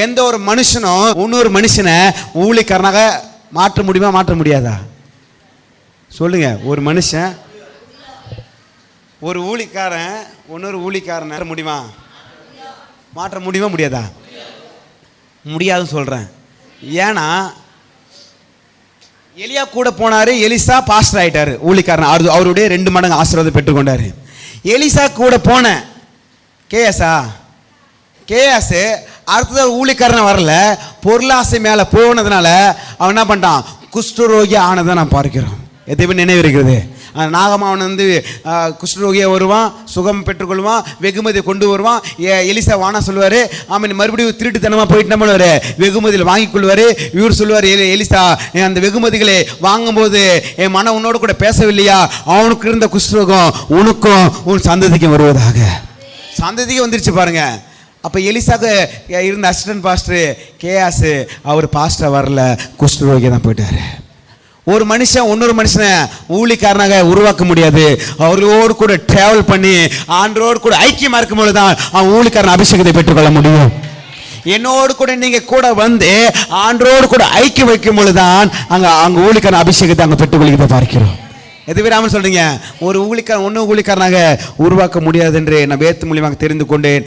எந்த ஒரு மனுஷனும் இன்னொரு மனுஷனை ஊழியக்காரனாக மாற்ற முடியுமா, மாற்ற முடியாதா? சொல்லுங்க. ஒரு மனுஷன், ஒரு ஊழியக்காரன் இன்னொரு ஊழியக்காரன் மாற்ற முடியுமா, மாற்ற முடியுமா, முடியாதா? முடியாதுன்னு சொல்றேன். ஏன்னா எலியா கூட போனாரு, எலிசா பாஸ்டர் ஆயிட்டாரு, ஊழியக்காரன் அவருடைய 2 மடங்கு ஆசீர்வாதம் பெற்றுக்கொண்டாரு. எலிசா கூட போன கேயாஸ் அடுத்தது ஊழியக்காரன் வரல, பொருளாசை மேல போனதுனால அவன் என்ன பண்ணிட்டான், குஷ்டரோகி ஆனதை நான் பார்க்கிறோம். எதுவுமே நினைவு இருக்கிறது. நாகமாவன் குஷ்டரோகியாக வருவான், சுகம் பெற்றுக்கொள்வான், வெகுமதியை கொண்டு வருவான். எலிசா வானா சொல்லுவார், ஆமாம் மறுபடியும் திருட்டுத்தனமாக போயிட்டு என்ன பண்ணுவார், வெகுமதியில் வாங்கி கொள்வார். இவர் சொல்லுவார், எலிசா அந்த வெகுமதிகளை வாங்கும்போது என் மனம் உன்னோட கூட பேசவில்லையா, அவனுக்கு இருந்த குஷ்டரோகம் உனக்கும் உன் சந்ததிக்கும் வருவதாக. சந்ததிக்கு வந்துருச்சு பாருங்க. அப்போ எலிசாக்கு இருந்த அசிஸ்டன்ட் பாஸ்டர் கேயாஸ், அவர் பாஸ்டர் வரல, குஷ்டரோகியாக தான் போயிட்டார். ஒரு மனுஷன் இன்னொரு மனுஷனை ஊழியக்காரனாக உருவாக்க முடியாது. அவர்களோடு கூட டிராவல் பண்ணி ஆண்டோடு கூட ஐக்கியமா இருக்கும் பொழுது தான் அவன் ஊழியக்காரன் அபிஷேகத்தை பெற்றுக்கொள்ள முடியும். என்னோடு கூட நீங்க கூட வந்து ஆண்டோடு கூட ஐக்கியம் வைக்கும் பொழுதுதான் அங்க ஊழியக்காரன் அபிஷேகத்தை அங்க பெற்றுக்கொள்கிறத பார்க்கிறோம். எதுவே ராமன் சொல்றீங்க, ஒரு ஊழியக்காரன் இன்னொரு ஊழியக்காரனாக உருவாக்க முடியாது என்று நான் வேதத்தின் மூலியமாக தெரிந்து கொண்டேன்.